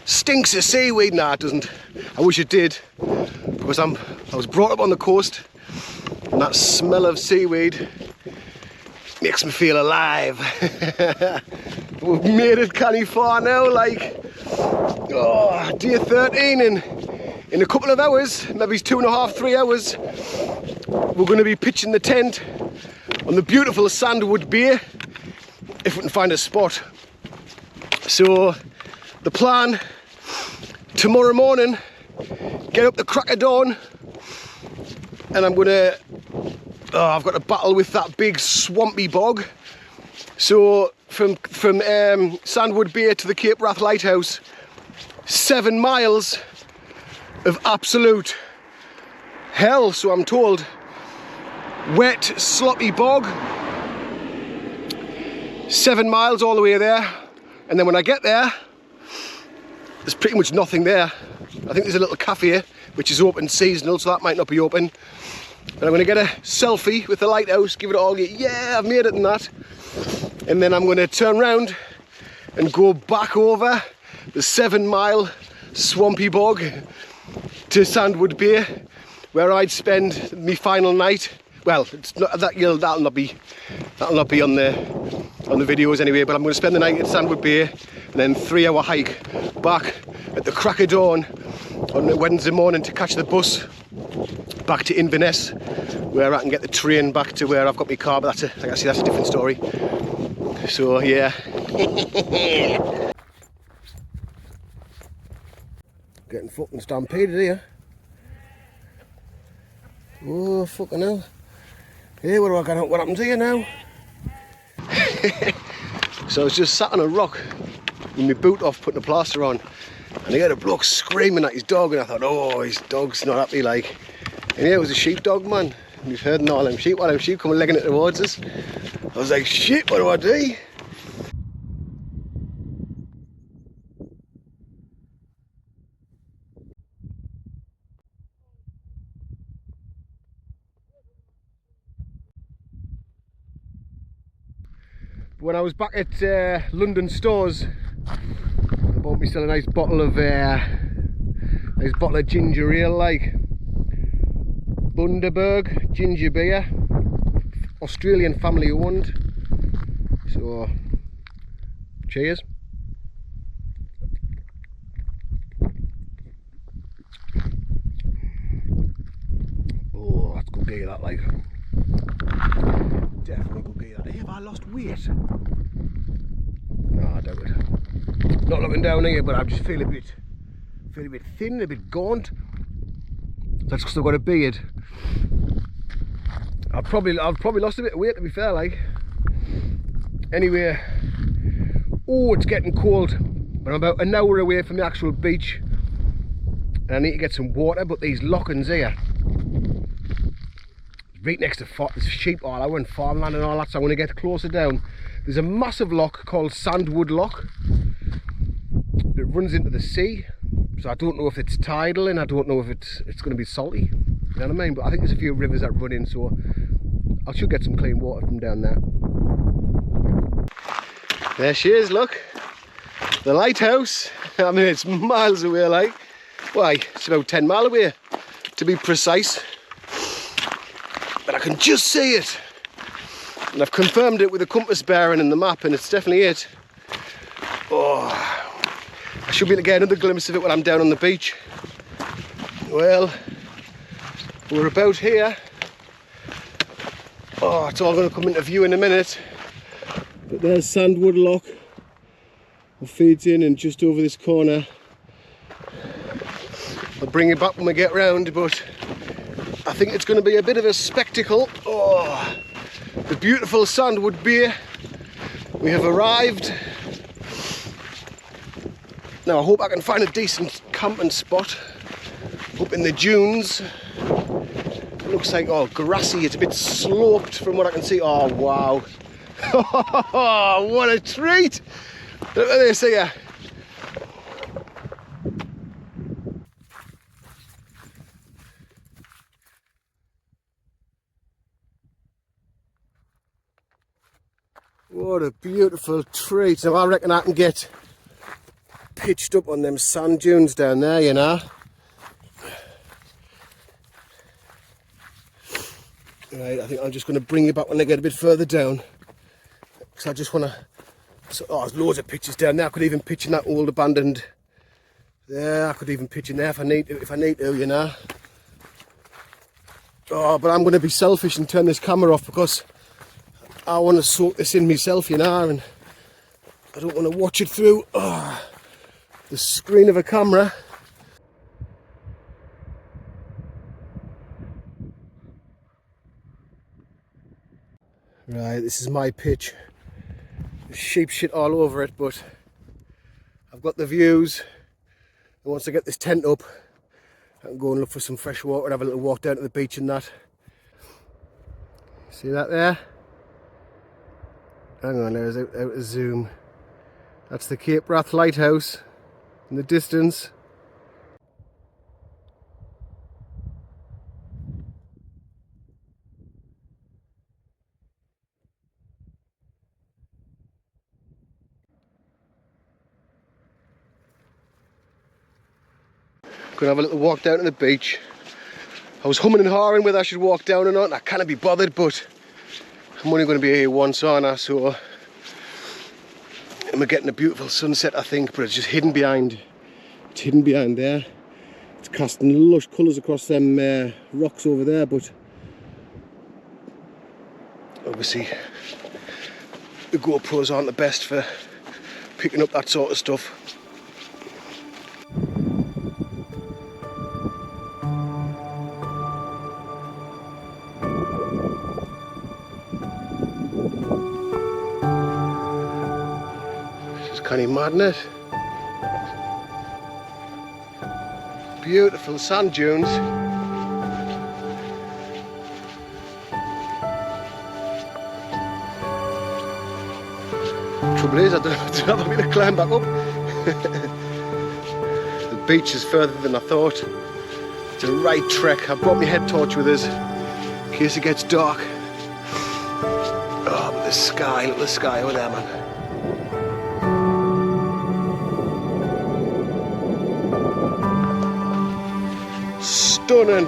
Stinks of seaweed. Nah, it doesn't. I wish it did, because I was brought up on the coast, And that smell of seaweed makes me feel alive. We've made it canny far now, like, oh, day 13, and in a couple of hours, maybe 2.5, 3 hours, we're going to be pitching the tent on the beautiful Sandwood Bay, if we can find a spot. So the plan, tomorrow morning, get up the crack of dawn, and I'm gonna, I've got to battle with that big swampy bog. So from Sandwood Bay to the Cape Wrath Lighthouse, 7 miles of absolute hell, so I'm told. Wet, sloppy bog. 7 miles all the way there, and then when I get there, there's pretty much nothing there. I think there's a little cafe which is open seasonal, so that might not be open. But I'm going to get a selfie with the lighthouse, give it all, yeah, I've made it and that. And then I'm going to turn around and go back over the 7 mile swampy bog to Sandwood Bay, where I'd spend my final night. Well, it's not, that'll not be on the videos anyway, but I'm going to spend the night at Sandwood Bay, and then 3-hour hike back at the crack of dawn on Wednesday morning to catch the bus back to Inverness, where I can get the train back to where I've got my car, but that's a different story. So yeah. Getting fucking stampeded here. Oh fucking hell. Hey, what happens here now? So I was just sat on a rock with my boot off, putting a plaster on, and I heard a bloke screaming at his dog, and I thought, oh, his dog's not happy, like. And yeah, it was a sheepdog, man. And he's herding all them sheep, coming legging it towards us. I was like, shit, what do I do? When I was back at London stores, they bought me still a nice bottle of ginger ale, like Bundaberg ginger beer, Australian family owned. So cheers. Oh, that's good gear, that, like. Definitely good gear. Hey, have I lost weight? No, I doubt it. Not looking down here, but I just feel a bit thin, a bit gaunt. That's because I've got a beard. I've probably lost a bit of weight, to be fair, like. Anyway, oh, it's getting cold, but I'm about an hour away from the actual beach, and I need to get some water. But these lock-ins here, right next to sheep all over and farmland and all that, so I'm going to get closer down. There's a massive lock called Sandwood Lock. It runs into the sea, so I don't know if it's tidal, and I don't know if it's going to be salty. You know what I mean? But I think there's a few rivers that run in, so I should get some clean water from down there. There she is, look. The lighthouse. I mean, it's miles away, like. Why? It's about 10 miles away, to be precise. But I can just see it. And I've confirmed it with the compass bearing and the map, and it's definitely it. Oh, I should be able to get another glimpse of it when I'm down on the beach. Well, we're about here. Oh, it's all going to come into view in a minute. But there's Sandwood Lock. It feeds in, and just over this corner. I'll bring it back when we get round, but I think it's going to be a bit of a spectacle. Oh, the beautiful Sandwood Bay. We have arrived. Now I hope I can find a decent camping spot up in the dunes. It looks like, oh, grassy. It's a bit sloped from what I can see. Oh, wow. Oh, what a treat. Look at this here. What a beautiful treat. Now I reckon I can get pitched up on them sand dunes down there, you know. Right, I think I'm just going to bring you back when I get a bit further down. Because I just want to... So, oh, there's loads of pictures down there. I could even pitch in that old abandoned... There, I could even pitch in there if I need to, you know. Oh, but I'm going to be selfish and turn this camera off because I want to soak this in myself, you know, and I don't want to watch it through the screen of a camera. Right, this is my pitch. There's sheep shit all over it, but I've got the views. And once I get this tent up, I can go and look for some fresh water and have a little walk down to the beach and that. See that there? Hang on, there's out of zoom. That's the Cape Wrath Lighthouse in the distance. Gonna have a little walk down to the beach. I was humming and hawing whether I should walk down or not, and I can't be bothered, but I'm only going to be here once, aren't I? So we're getting a beautiful sunset, I think, but it's just hidden behind. It's hidden behind there. It's casting lush colours across them rocks over there, but obviously the GoPros aren't the best for picking up that sort of stuff. Kind of madness. Beautiful sand dunes. Trouble is, I don't have a bit to climb back up. The beach is further than I thought. It's a right trek. I've brought my head torch with us in case it gets dark. Oh, but the sky, look at the sky over there, man. Stunning.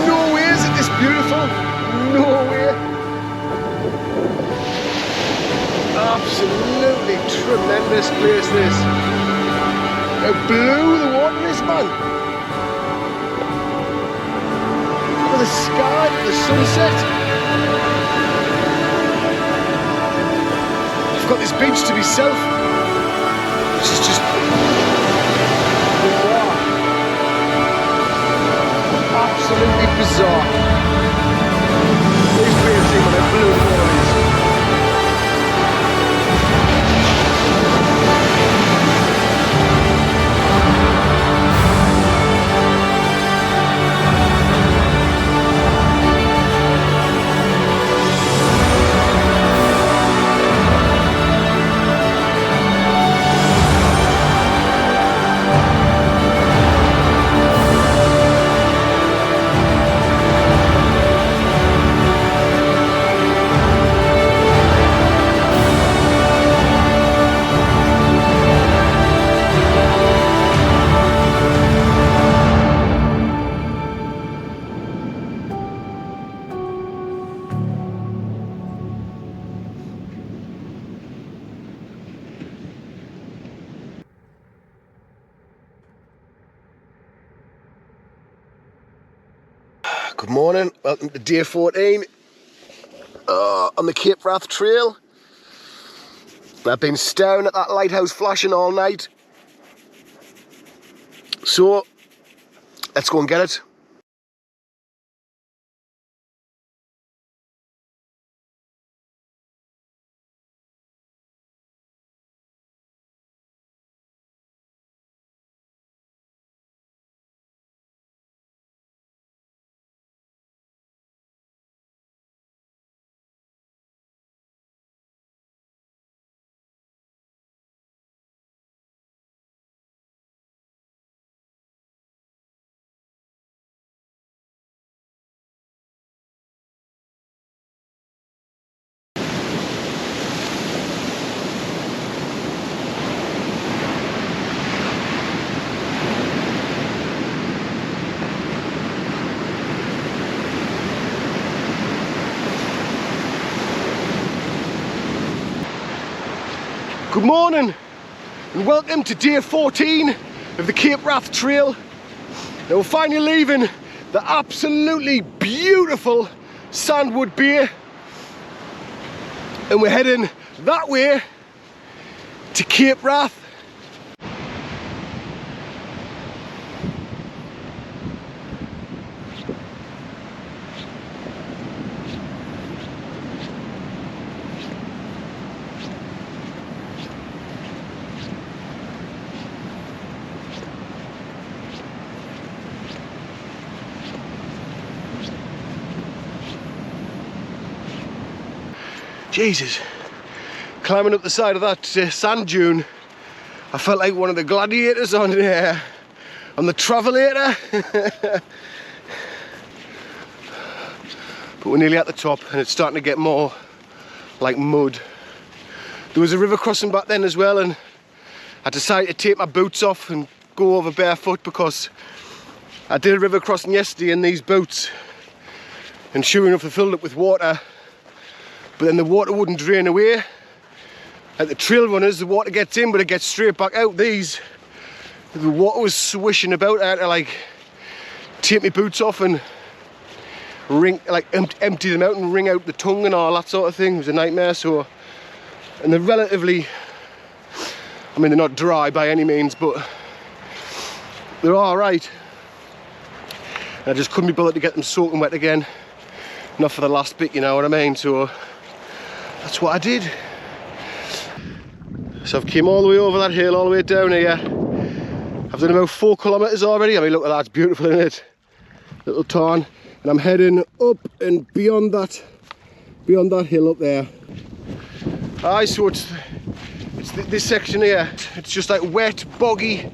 No way is it this beautiful. No way. Absolutely tremendous place this. How blue the water is, man. Look at the sky, the sunset. I've got this beach to myself. This is just bizarre. Absolutely bizarre. These people see what how blue the water is. Good morning, welcome to day 14 on the Cape Wrath Trail. I've been staring at that lighthouse flashing all night, so let's go and get it. Good morning and welcome to day 14 of the Cape Wrath Trail. Now we're finally leaving the absolutely beautiful Sandwood Bay and we're heading that way to Cape Wrath. Jesus, climbing up the side of that sand dune, I felt like one of the gladiators on the Travelator. But we're nearly at the top and it's starting to get more like mud. There was a river crossing back then as well, and I decided to take my boots off and go over barefoot because I did a river crossing yesterday in these boots, and sure enough they filled up with water. But then the water wouldn't drain away. At the trail runners, the water gets in, but it gets straight back out. These, the water was swishing about. I had to like take my boots off and empty them out and wring out the tongue and all that sort of thing. It was a nightmare. So, and they're relatively, I mean, they're not dry by any means, but they're all right. And I just couldn't be bothered to get them soaking wet again. Not for the last bit, you know what I mean? So that's what I did. So I've came all the way over that hill, all the way down here. I've done about 4 kilometres already. I mean, look at that, it's beautiful, isn't it? Little tarn. And I'm heading up and beyond that hill up there. Aye, so it's this section here. It's just like wet, boggy,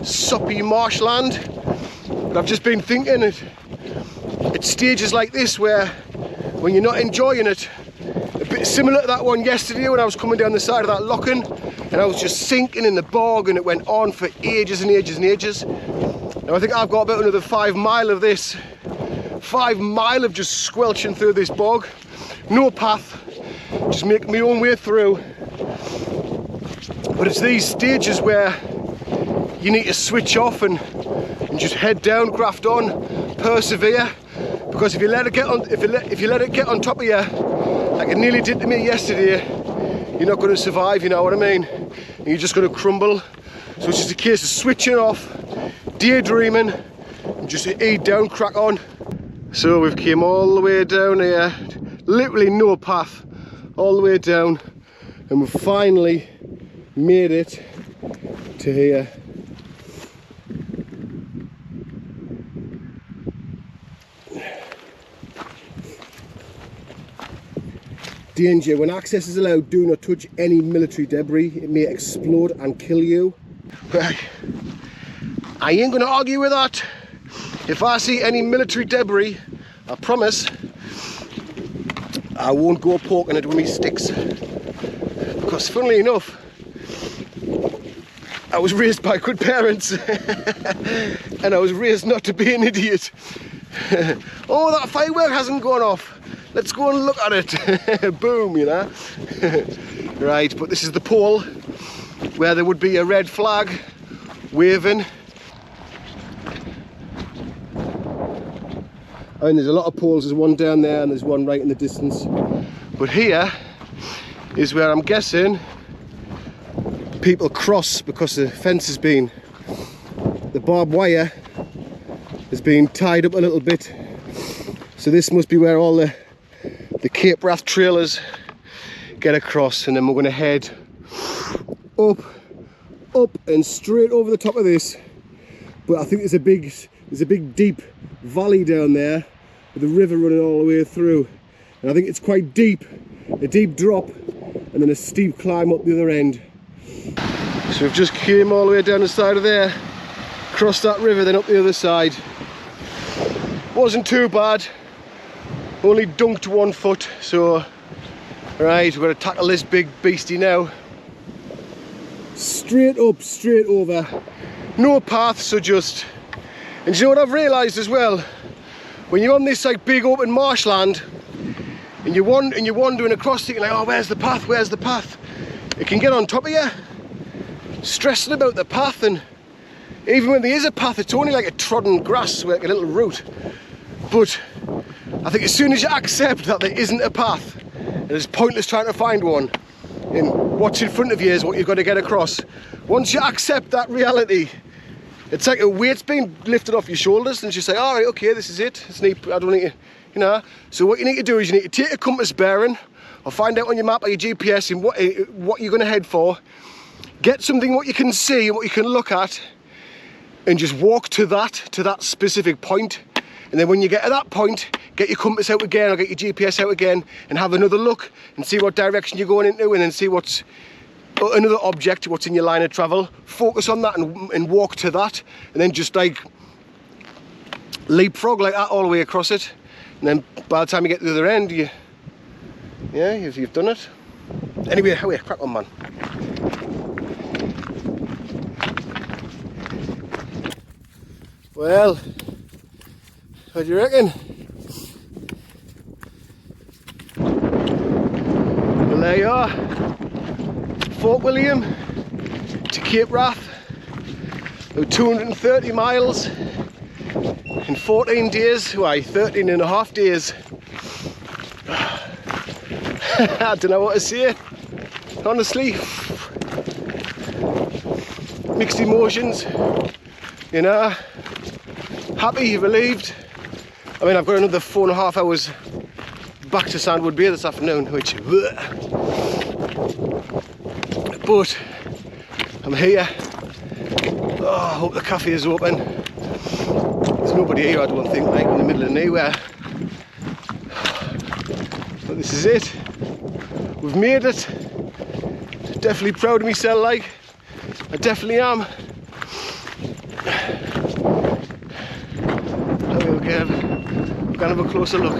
soppy marshland. But I've just been thinking it's stages like this where when you're not enjoying it, a bit similar to that one yesterday when I was coming down the side of that locken and I was just sinking in the bog and it went on for ages and ages and ages. Now I think I've got about another 5 mile of this, 5 mile of just squelching through this bog. No path, just making my own way through. But it's these stages where you need to switch off and just head down, graft on, persevere. Because if you let it get on, if you let it get on top of you, like it nearly did to me yesterday, you're not going to survive. You know what I mean? And you're just going to crumble. So it's just a case of switching off, daydreaming, and just eat down, crack on. So we've came all the way down here, literally no path, all the way down, and we've finally made it to here. Danger. When access is allowed, do not touch any military debris. It may explode and kill you. Right. I ain't going to argue with that. If I see any military debris, I promise I won't go poking it with me sticks. Because funnily enough, I was raised by good parents and I was raised not to be an idiot. Oh, that firework hasn't gone off. Let's go and look at it. Boom, you know. Right, but this is the pole where there would be a red flag waving. I mean, there's a lot of poles. There's one down there and there's one right in the distance. But here is where I'm guessing people cross because the fence has been, the barbed wire has been tied up a little bit. So this must be where all the Cape Wrath trailers get across, and then we're going to head up and straight over the top of this. But I think there's a big deep valley down there with the river running all the way through, and I think it's quite deep, a deep drop and then a steep climb up the other end. So we've just came all the way down the side of there, crossed that river, then up the other side. Wasn't too bad. Only dunked 1 foot, so right, we're going to tackle this big beastie now. Straight up, straight over, no path, so just. And do you know what I've realised as well? When you're on this like big open marshland and you're wandering across it, you're like, oh, where's the path, where's the path? it can get on top of you, stressing about the path, and even when there is a path, it's only like a trodden grass, like a little route. But I think as soon as you accept that there isn't a path, and it's pointless trying to find one, and what's in front of you is what you've got to get across. Once you accept that reality, it's like a weight's being lifted off your shoulders, and you say, all right, okay, this is it. It's neat. I don't need to, you know. So what you need to do is you need to take a compass bearing, or find out on your map or your GPS in what you're going to head for. Get something what you can see and what you can look at, and just walk to that specific point. And then when you get to that point, get your compass out again, or get your GPS out again, and have another look and see what direction you're going into, and then see what's another object, what's in your line of travel. Focus on that and walk to that, and then just like leapfrog like that all the way across it. And then by the time you get to the other end, you've done it. Anyway, crack on, man. Well, what do you reckon? Well, there you are. Fort William to Cape Wrath. About 230 miles in 14 days. Why, 13 and a half days. I don't know what to say, honestly. Mixed emotions, you know. Happy, relieved. I mean, I've got another 4.5 hours back to Sandwood Bay this afternoon, which, but I'm here. Oh, I hope the cafe is open. There's nobody here, I don't think, like in the middle of nowhere. But this is it. We've made it. Definitely proud of myself, like. I definitely am. We're gonna have a closer look.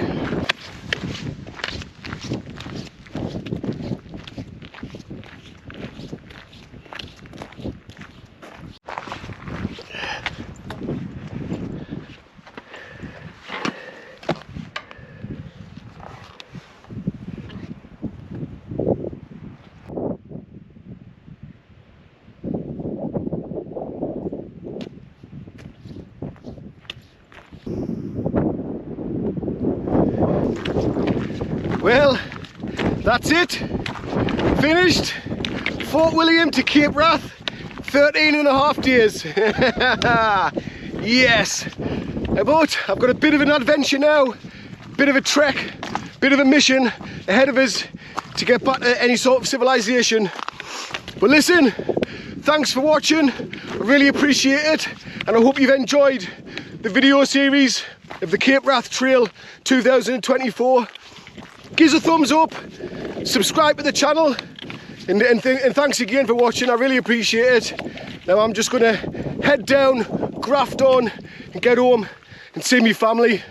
Well, that's it. Finished. Fort William to Cape Wrath, 13 and a half days. Yes. But I've got a bit of an adventure now, bit of a trek, bit of a mission ahead of us to get back to any sort of civilization. But listen, thanks for watching. I really appreciate it, and I hope you've enjoyed the video series of the Cape Wrath Trail 2024. Give us a thumbs up, subscribe to the channel, and thanks again for watching. I really appreciate it. Now I'm just going to head down, graft on, and get home and see my family.